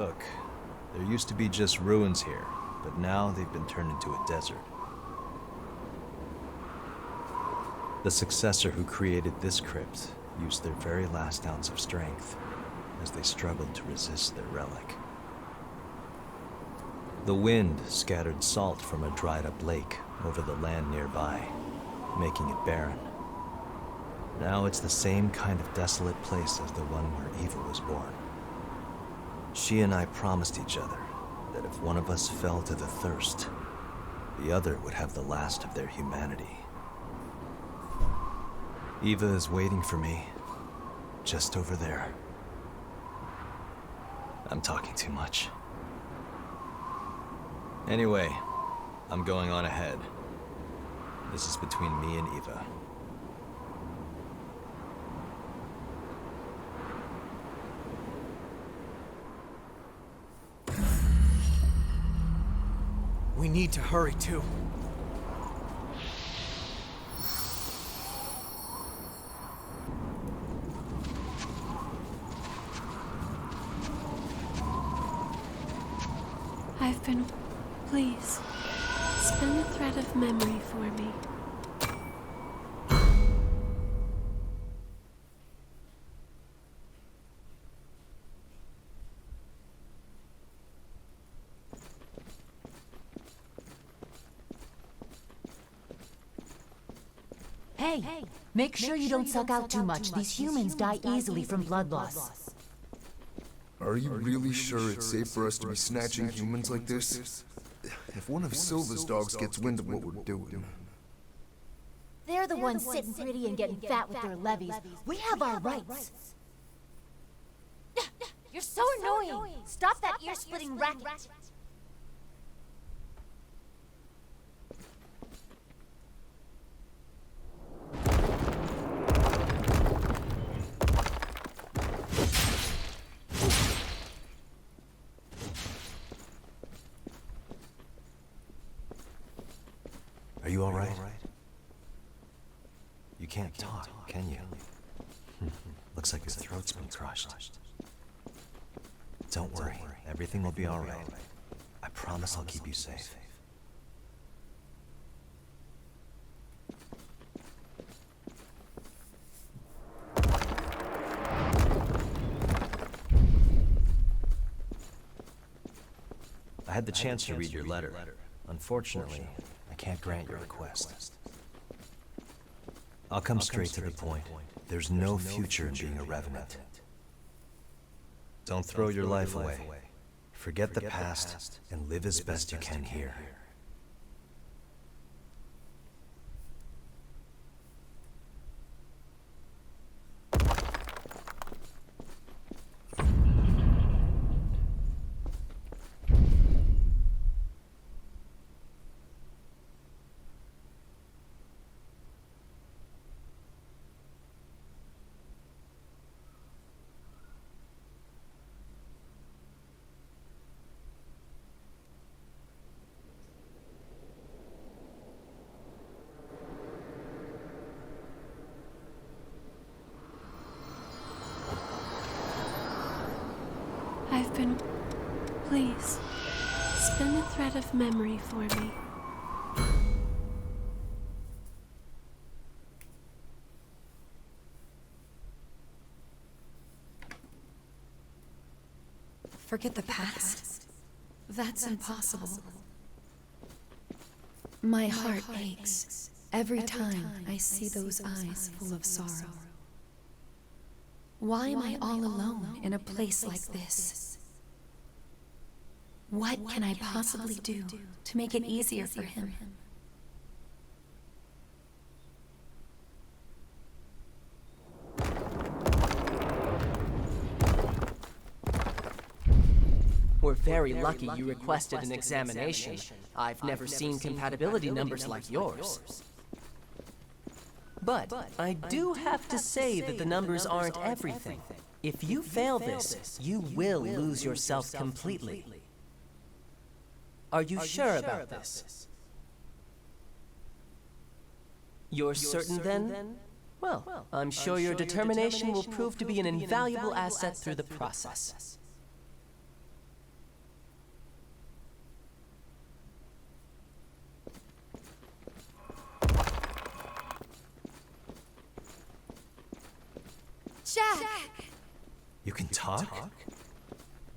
Look, there used to be just ruins here, but now they've been turned into a desert. The successor who created this crypt used their very last ounce of strength as they struggled to resist their relic. The wind scattered salt from a dried-up lake over the land nearby, making it barren. Now it's the same kind of desolate place as the one where Eva was born. She and I promised each other that if one of us fell to the thirst, the other would have the last of their humanity. Eva is waiting for me, just over there. I'm talking too much. Anyway, I'm going on ahead. This is between me and Eva. We need to hurry too. Please, spin the thread of memory for me. Hey, make sure you don't suck out too much. These humans die easily from blood loss. Are you really sure it's safe for us to be snatching humans like this? If one of Silva's dogs gets wind of what we're doing... They're the ones sitting pretty and getting fat with their levies. We have our rights. You're so annoying. Stop that ear-splitting racket. Are you all right? You can't talk, can you? Looks like his throat's been crushed. Don't worry, everything will be all right. I promise I'll keep you safe. I had the chance to read your letter. Unfortunately, I can't grant your request. I'll come straight to the point. There's no future in being a revenant. Don't throw your life away. Forget the past and live as best you can here. Please, spin the thread of memory for me. Forget the past? That's impossible. My heart aches every time I see those eyes full of sorrow. Why am I all alone in a place like this? What can I possibly do to make it easier for him? We're very lucky you requested an examination. I've never seen compatibility numbers like yours. But I do have to say that the numbers aren't everything. If you fail this, you will lose yourself completely. Are you sure about this? You're certain then? Well, I'm sure your determination will prove to be an invaluable asset through the process. Jack! You can talk?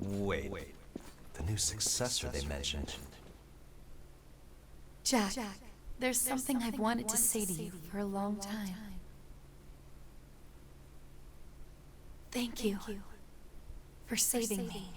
Wait. The new successor they mentioned. Jack, there's something I've wanted to say to you for a long time. Thank you for saving me.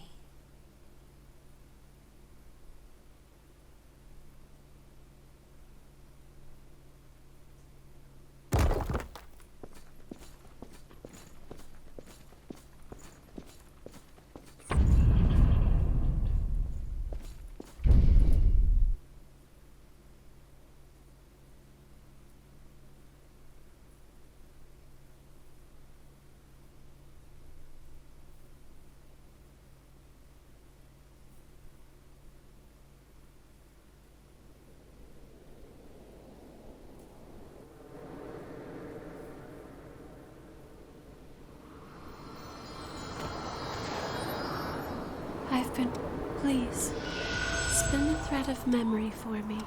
Please, spin the thread of memory for me.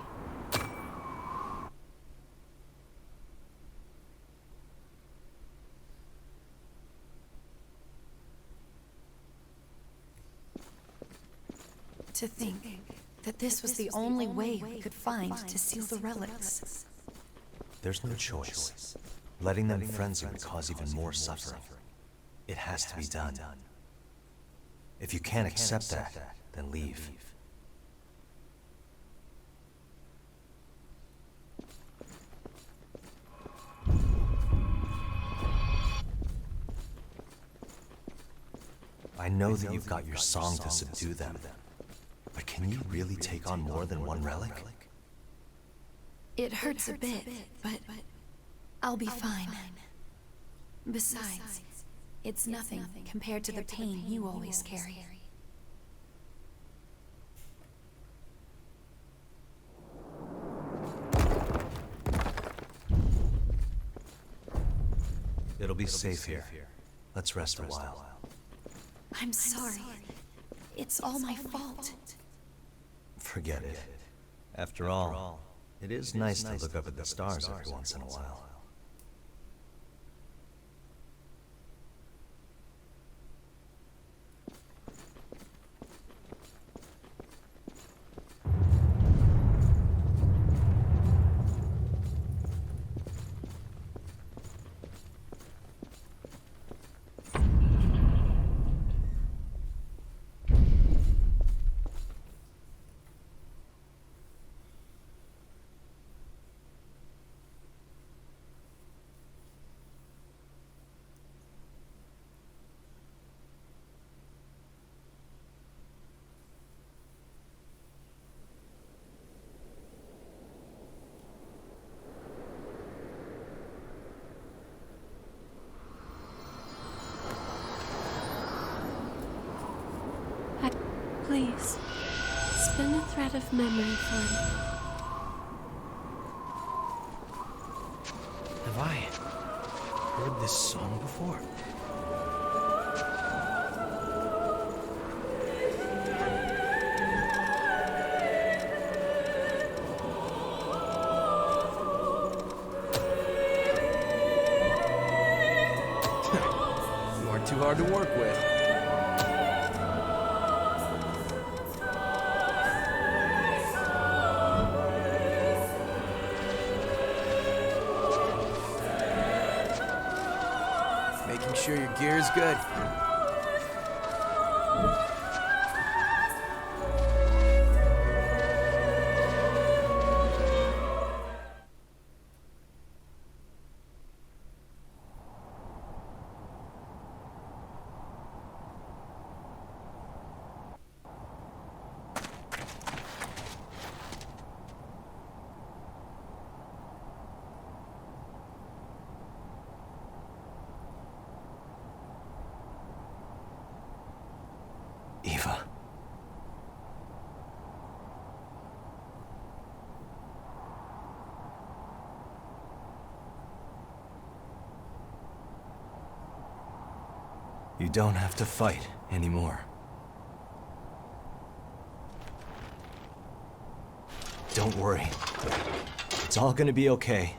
To think that this was the only way we could find to seal the relics. There's no choice. Letting them frenzy would cause even more suffering. It has to be done. If you can't accept that, then leave. I know that you've got your song to subdue them, but can you really take on more than one relic? It hurts a bit, but I'll be fine. Besides, it's nothing compared to the pain you always carry. It'll be safe here. Let's rest a while. I'm sorry. It's all my fault. Forget it. After all, it is nice to look up at the stars every once in a while. Please, spin a thread of memory for me. Have I heard this song before? You aren't too hard to work with. Making sure your gear is good. Eva. You don't have to fight anymore. Don't worry. It's all gonna be okay.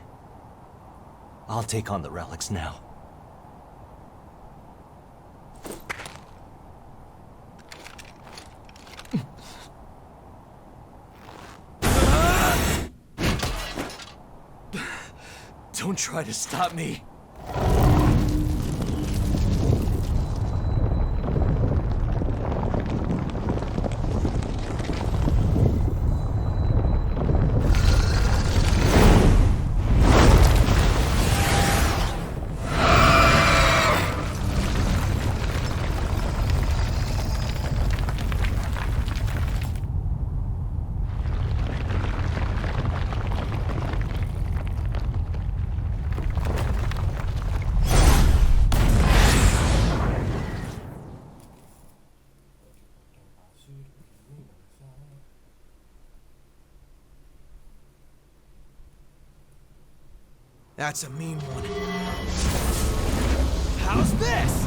I'll take on the relics now. Don't try to stop me. That's a mean one. How's this?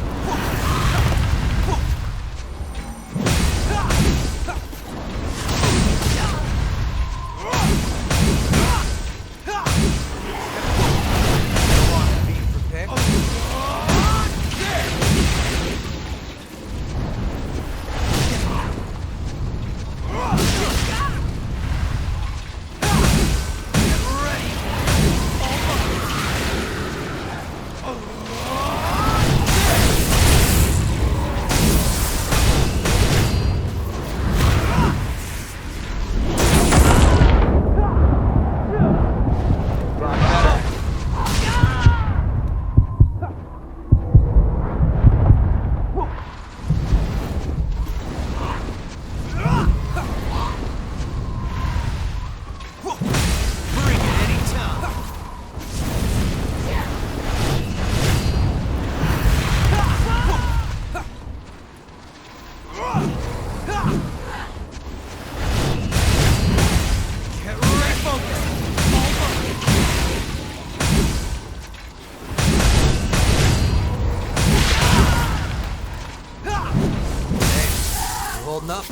Holding up?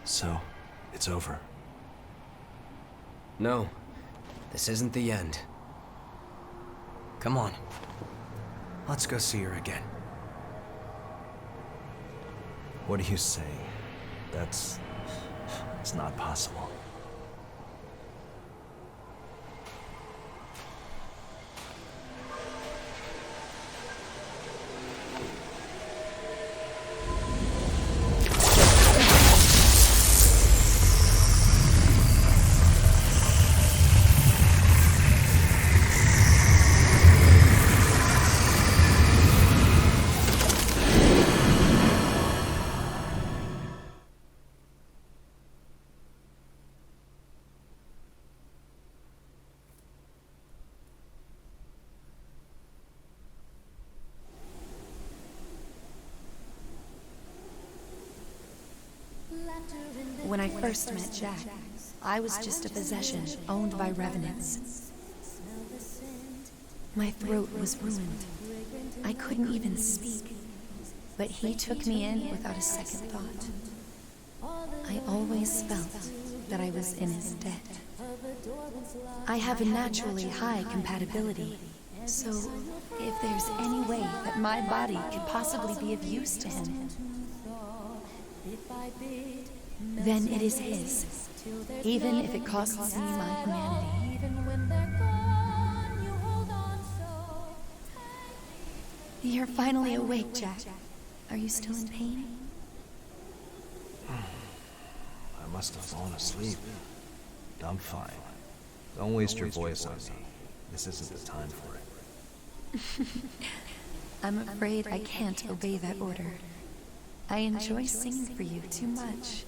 So, it's over. No, this isn't the end. Come on. Let's go see her again. What are you saying? It's not possible. When I first met Jack, I was just a possession owned by revenants. My throat was ruined. I couldn't even speak. But he took me in without a second thought. I always felt that I was in his debt. I have a naturally high compatibility, so if there's any way that my body could possibly be of use to him, then it is his, even if it costs me my humanity. You're finally awake, Jack. Are you still in pain? I must have fallen asleep. I'm fine. Don't waste your voice on me. This isn't the time for it. I'm afraid I can't obey that order. I enjoy singing for you too much.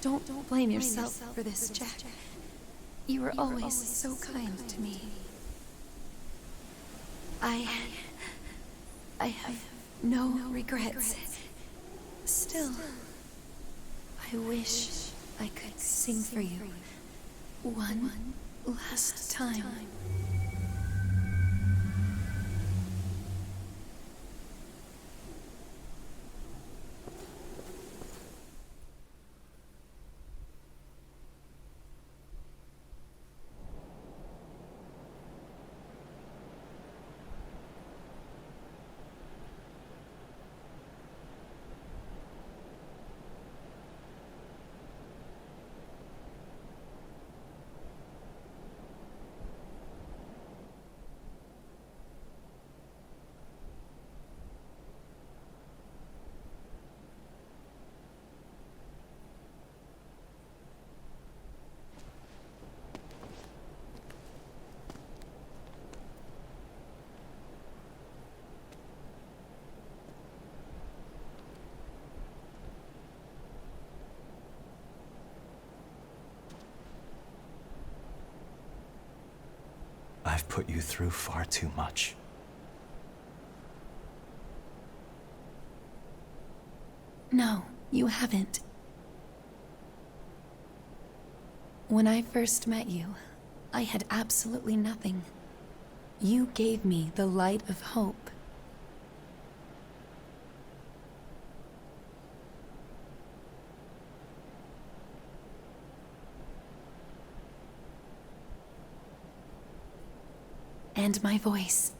Don't blame yourself for this, Jack. You were always so kind to me. I have no regrets. Still. still, I wish I could sing for you one last time. I've put you through far too much. No, you haven't. When I first met you, I had absolutely nothing. You gave me the light of hope. And my voice.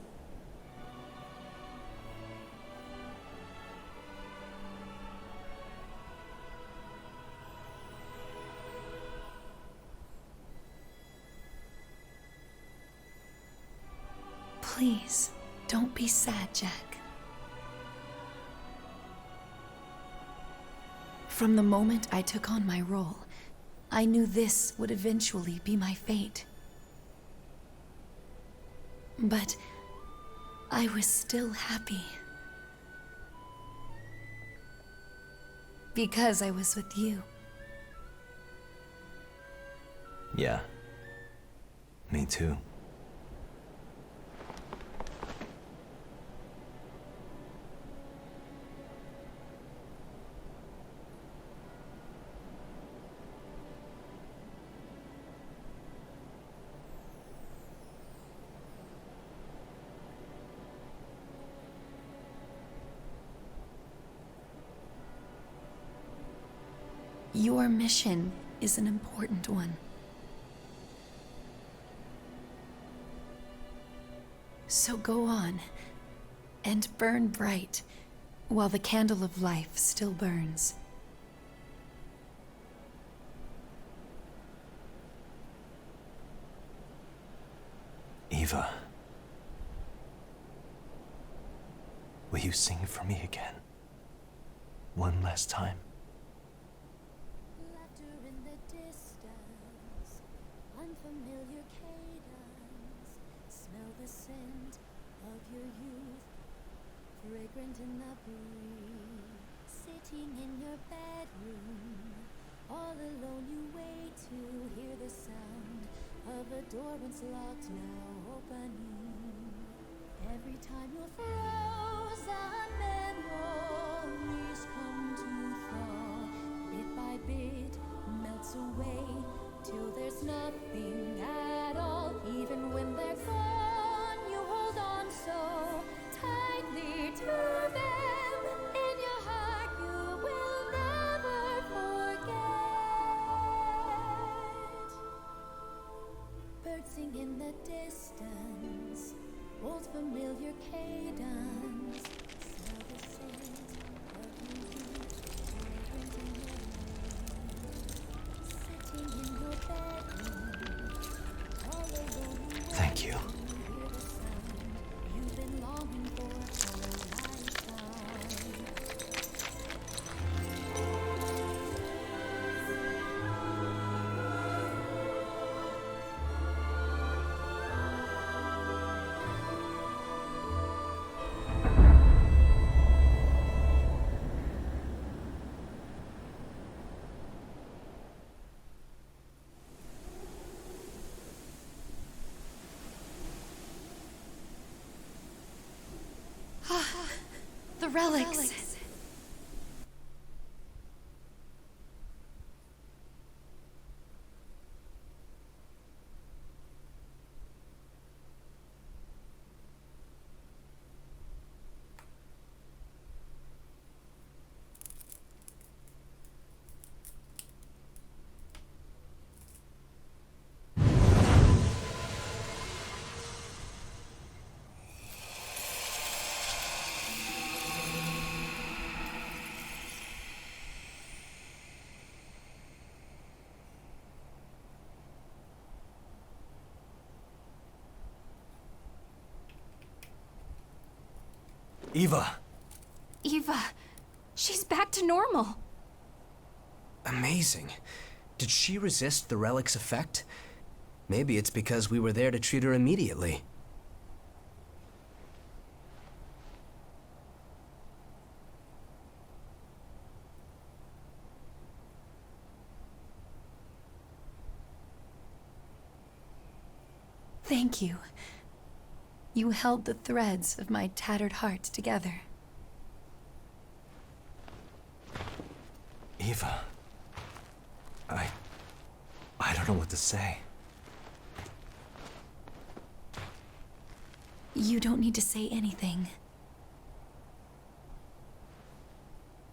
Please, don't be sad, Jack. From the moment I took on my role, I knew this would eventually be my fate. But I was still happy. Because I was with you. Yeah. Me too. Your mission is an important one. So go on, and burn bright, while the candle of life still burns. Eva. Will you sing for me again? One last time? Unfamiliar cadence, smell the scent of your youth, fragrant in the breeze. Sitting in your bedroom, all alone you wait to hear the sound of a door once locked, now opening. Every time your frozen memories come to thaw, bit by bit melts away, till there's nothing at all. Even when they're gone, you hold on so tightly to them. In your heart you will never forget. Birds sing in the distance, old familiar cadence. Smell the scent of your youth, fragrant in your sitting in your bedroom, all alone. Thank you. Hear the sound you've been longing for a lifetime. The relics. Eva! Eva, she's back to normal. Amazing. Did she resist the relic's effect? Maybe it's because we were there to treat her immediately. Thank you. You held the threads of my tattered heart together. Eva. I don't know what to say. You don't need to say anything.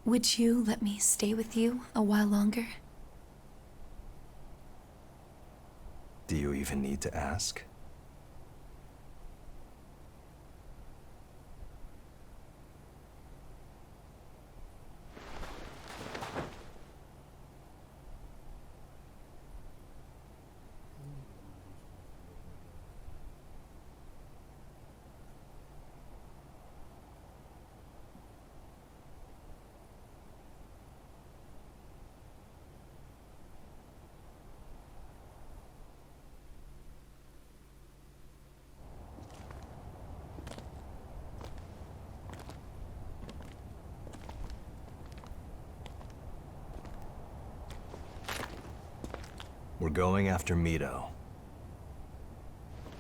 Would you let me stay with you a while longer? Do you even need to ask? We're going after Mito.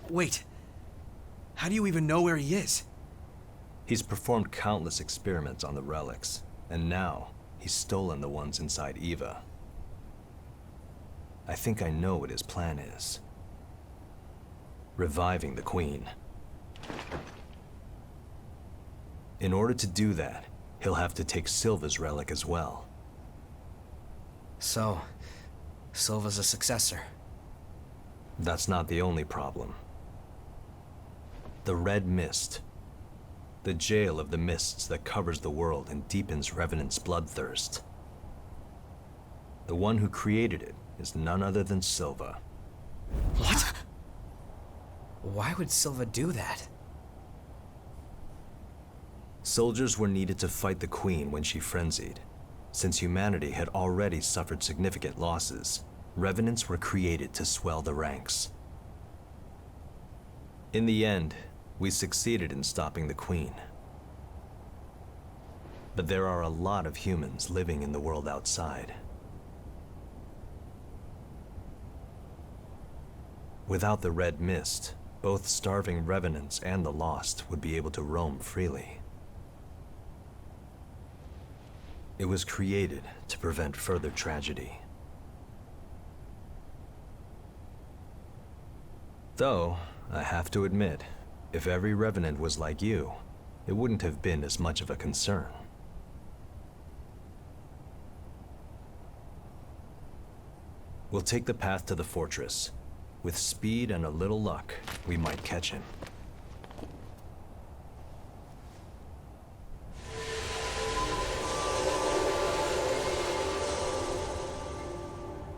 Wait. How do you even know where he is? He's performed countless experiments on the relics, and now he's stolen the ones inside Eva. I think I know what his plan is. Reviving the Queen. In order to do that, he'll have to take Silva's relic as well. So, Silva's a successor. That's not the only problem. The Red Mist. The jail of the mists that covers the world and deepens Revenant's bloodthirst. The one who created it is none other than Silva. What? Why would Silva do that? Soldiers were needed to fight the Queen when she frenzied. Since humanity had already suffered significant losses, Revenants were created to swell the ranks. In the end, we succeeded in stopping the Queen. But there are a lot of humans living in the world outside. Without the Red Mist, both starving Revenants and the Lost would be able to roam freely. It was created to prevent further tragedy. Though, I have to admit, if every Revenant was like you, it wouldn't have been as much of a concern. We'll take the path to the fortress. With speed and a little luck, we might catch him.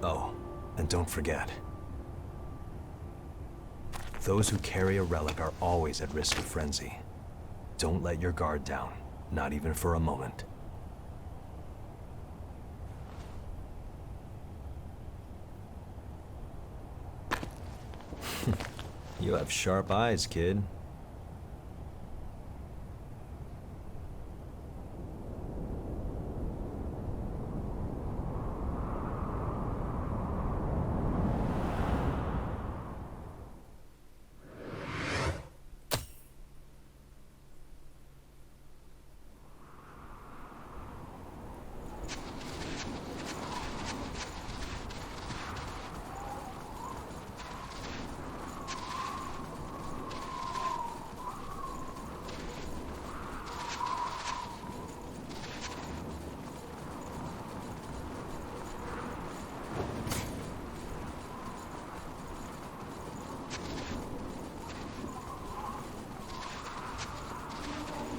Oh, and don't forget. Those who carry a relic are always at risk of frenzy. Don't let your guard down, not even for a moment. You have sharp eyes, kid.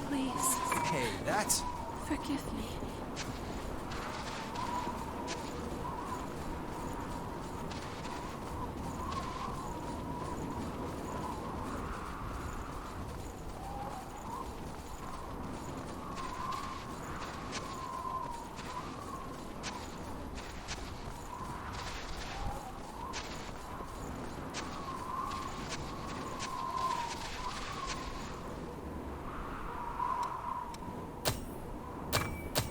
Please, Hey, that's... forgive me.